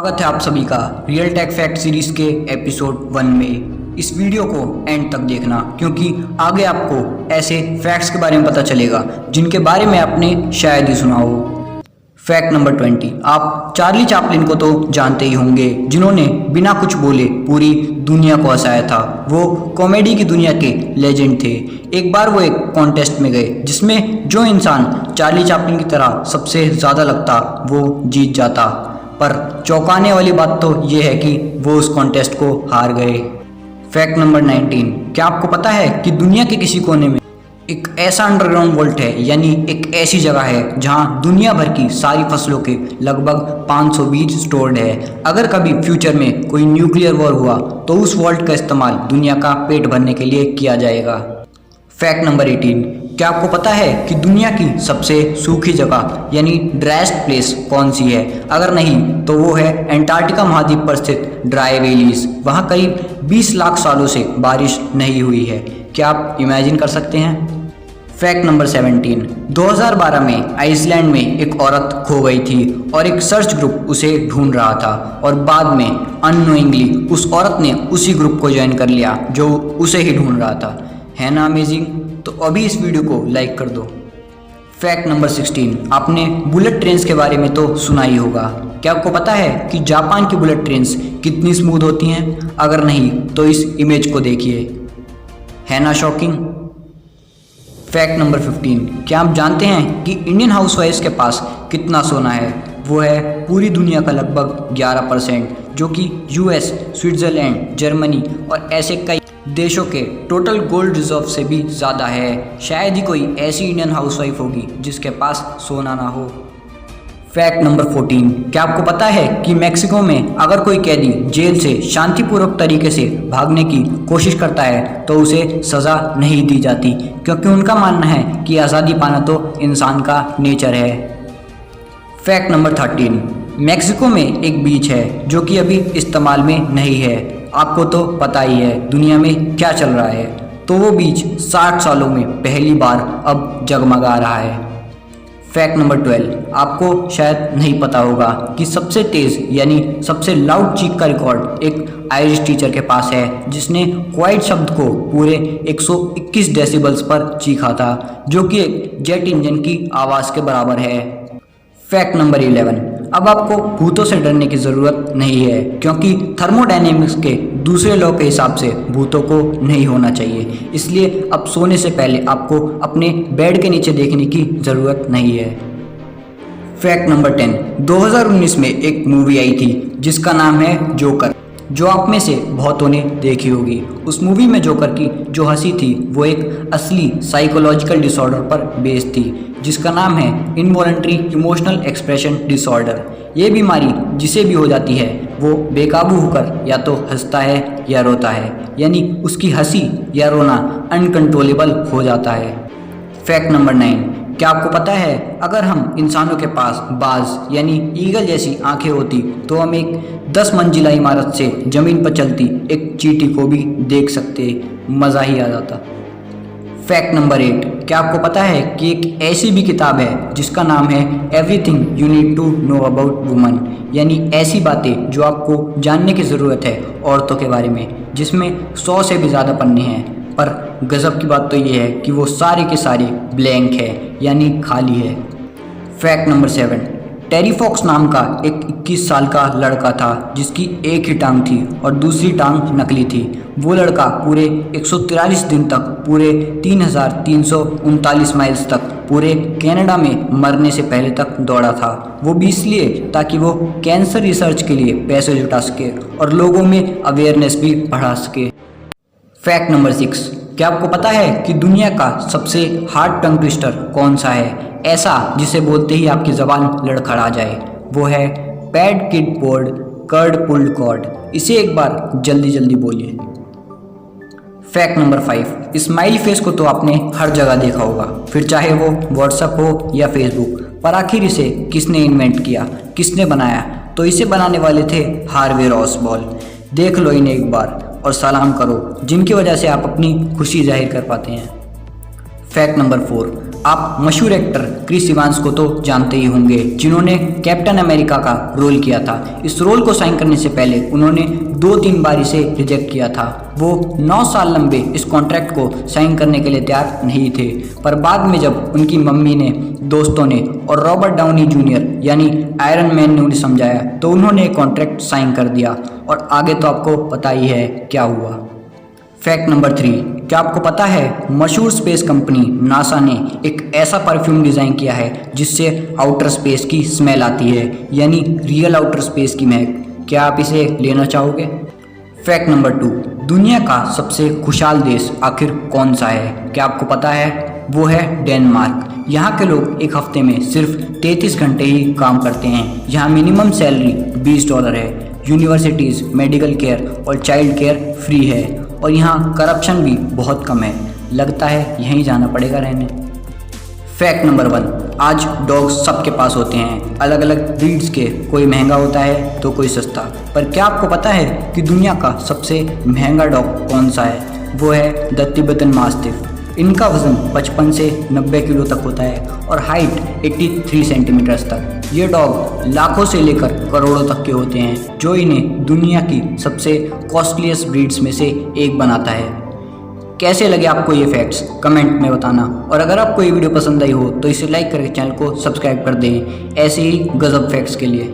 स्वागत है आप सभी का रियल टेक फैक्ट सीरीज के एपिसोड 1 में। इस वीडियो को एंड तक देखना क्योंकि आगे आपको ऐसे फैक्ट्स के बारे में पता चलेगा जिनके बारे में आपने शायद ही सुना हो। Fact number 20। आप चार्ली चैपलिन को तो जानते ही होंगे, जिन्होंने बिना कुछ बोले पूरी दुनिया को हंसाया था। वो कॉमेडी की दुनिया के लेजेंड थे। एक बार वो एक कॉन्टेस्ट में गए जिसमें जो इंसान चार्ली चैपलिन की तरह सबसे ज़्यादा लगता वो जीत जाता, पर चौंकाने वाली बात तो ये है कि वो उस कॉन्टेस्ट को हार गए। Fact number 19। क्या आपको पता है कि दुनिया के किसी कोने में एक ऐसा अंडरग्राउंड वॉल्ट है, यानी एक ऐसी जगह है जहां दुनिया भर की सारी फसलों के लगभग 500 बीज स्टोर्ड है। अगर कभी फ्यूचर में कोई न्यूक्लियर वॉर हुआ तो उस वॉल्ट का इस्तेमाल दुनिया का पेट भरने के लिए किया जाएगा। Fact number 18। क्या आपको पता है कि दुनिया की सबसे सूखी जगह यानी ड्राइस्ट प्लेस कौन सी है? अगर नहीं तो वो है एंटार्क्टिका महाद्वीप पर स्थित ड्राई वैलीज। वहाँ करीब 20 लाख सालों से बारिश नहीं हुई है। क्या आप इमेजिन कर सकते हैं? Fact number 17। 2012 में आइसलैंड में एक औरत खो गई थी और एक सर्च ग्रुप उसे ढूंढ रहा था, और बाद में अननोइंगली उस औरत ने उसी ग्रुप को ज्वाइन कर लिया जो उसे ही ढूंढ रहा था। है ना अमेजिंग? तो अभी इस वीडियो को लाइक कर दो। Fact number 16। आपने बुलेट ट्रेन्स के बारे में तो सुना ही होगा। क्या आपको पता है कि जापान की बुलेट ट्रेन्स कितनी स्मूथ होती हैं? अगर नहीं तो इस इमेज को देखिए। है ना शॉकिंग? Fact number 15। क्या आप जानते हैं कि इंडियन हाउसवाइफ्स के पास कितना सोना है? वो है पूरी दुनिया का लगभग 11%, जो कि यूएस, स्विट्जरलैंड, जर्मनी और ऐसे कई देशों के टोटल गोल्ड रिजर्व से भी ज़्यादा है। शायद ही कोई ऐसी इंडियन हाउसवाइफ होगी जिसके पास सोना ना हो। Fact number 14। क्या आपको पता है कि मेक्सिको में अगर कोई कैदी जेल से शांतिपूर्वक तरीके से भागने की कोशिश करता है तो उसे सज़ा नहीं दी जाती, क्योंकि उनका मानना है कि आज़ादी पाना तो इंसान का नेचर है। Fact number 13। मेक्सिको में एक बीच है जो कि अभी इस्तेमाल में नहीं है। आपको तो पता ही है दुनिया में क्या चल रहा है, तो वो बीच 60 सालों में पहली बार अब जगमगा रहा है। Fact number 12। आपको शायद नहीं पता होगा कि सबसे तेज़ यानी सबसे लाउड चीख का रिकॉर्ड एक आयरिश टीचर के पास है, जिसने क्वाइट शब्द को पूरे 121 डेसिबल्स पर चीखा था, जो कि एक जेट इंजन की आवाज़ के बराबर है। Fact number 11। अब आपको भूतों से डरने की ज़रूरत नहीं है, क्योंकि थर्मोडायनेमिक्स के दूसरे लॉ के हिसाब से भूतों को नहीं होना चाहिए। इसलिए अब सोने से पहले आपको अपने बेड के नीचे देखने की ज़रूरत नहीं है। Fact number 10। 2019 में एक मूवी आई थी जिसका नाम है जोकर, जो आप में से बहुतों ने देखी होगी। उस मूवी में जोकर की जो हंसी थी वो एक असली साइकोलॉजिकल डिसऑर्डर पर बेस्ड थी, जिसका नाम है इनवॉलंटरी इमोशनल एक्सप्रेशन डिसऑर्डर। ये बीमारी जिसे भी हो जाती है वो बेकाबू होकर या तो हंसता है या रोता है, यानी उसकी हंसी या रोना अनकंट्रोलेबल हो जाता है। Fact number 9। क्या आपको पता है अगर हम इंसानों के पास बाज यानी ईगल जैसी आंखें होती तो हम एक 10 मंजिला इमारत से ज़मीन पर चलती एक चींटी को भी देख सकते? मज़ा ही आ जाता। Fact number 8। क्या आपको पता है कि एक ऐसी भी किताब है जिसका नाम है everything you need to know about woman, यानी ऐसी बातें जो आपको जानने की ज़रूरत है औरतों के बारे में, जिसमें 100 से भी ज़्यादा पन्ने हैं। पर गज़ब की बात तो ये है कि वो सारे के सारे ब्लैंक है, यानी खाली है। Fact number 7। टेरी फॉक्स नाम का एक 21 साल का लड़का था जिसकी एक ही टांग थी और दूसरी टांग नकली थी। वो लड़का पूरे 143 दिन तक पूरे 3339 माइल्स तक पूरे कनाडा में मरने से पहले तक दौड़ा था। वो भी इसलिए ताकि वो कैंसर रिसर्च के लिए पैसे जुटा सके और लोगों में अवेयरनेस भी बढ़ा सके। Fact number 6। क्या आपको पता है कि दुनिया का सबसे हार्ड टंग ट्विस्टर कौन सा है? ऐसा जिसे बोलते ही आपकी ज़बान लड़खड़ा जाए। वो है pad kid poured curd pulled cod. इसे एक बार जल्दी जल्दी बोलिए। Fact number 5। स्माइली फेस को तो आपने हर जगह देखा होगा, फिर चाहे वो व्हाट्सएप हो या फेसबुक, पर आखिर इसे किसने इन्वेंट किया, किसने बनाया? तो इसे बनाने वाले थे हार्वे ऑसबॉर्न। देख लो इन्हें एक बार और सलाम करो, जिनकी वजह से आप अपनी खुशी जाहिर कर पाते हैं। Fact number 4। आप मशहूर एक्टर क्रिस इवांस को तो जानते ही होंगे, जिन्होंने कैप्टन अमेरिका का रोल किया था। इस रोल को साइन करने से पहले उन्होंने 2-3 बार इसे रिजेक्ट किया था। वो 9 साल लंबे इस कॉन्ट्रैक्ट को साइन करने के लिए तैयार नहीं थे, पर बाद में जब उनकी मम्मी ने, दोस्तों ने और रॉबर्ट डाउनी जूनियर यानी आयरन मैन ने उन्हें समझाया तो उन्होंने कॉन्ट्रैक्ट साइन कर दिया और आगे तो आपको पता ही है क्या हुआ। फैक्ट नंबर 3, क्या आपको पता है मशहूर स्पेस कंपनी नासा ने एक ऐसा परफ्यूम डिज़ाइन किया है जिससे आउटर स्पेस की स्मेल आती है, यानी रियल आउटर स्पेस की महक। क्या आप इसे लेना चाहोगे? फैक्ट नंबर 2, दुनिया का सबसे खुशहाल देश आखिर कौन सा है? क्या आपको पता है? वो है डेनमार्क। यहाँ के लोग एक हफ्ते में सिर्फ 33 घंटे ही काम करते हैं। यहाँ मिनिमम सैलरी $20 है। यूनिवर्सिटीज़, मेडिकल केयर और चाइल्ड केयर फ्री है और यहाँ करप्शन भी बहुत कम है। लगता है यहीं जाना पड़ेगा रहने। फैक्ट नंबर 1, आज डॉग्स सबके पास होते हैं, अलग अलग ब्रीड्स के। कोई महंगा होता है तो कोई सस्ता। पर क्या आपको पता है कि दुनिया का सबसे महंगा डॉग कौन सा है? वो है द तिब्बतन मास्टिफ। इनका वजन 55 से 90 किलो तक होता है और हाइट 83 सेंटीमीटर तक। ये डॉग लाखों से लेकर करोड़ों तक के होते हैं, जो इन्हें दुनिया की सबसे कॉस्टलीस्ट ब्रीड्स में से एक बनाता है। कैसे लगे आपको ये फैक्ट्स? कमेंट में बताना। और अगर आपको ये वीडियो पसंद आई हो तो इसे लाइक करके चैनल को सब्सक्राइब कर दें ऐसे ही गजब फैक्ट्स के लिए।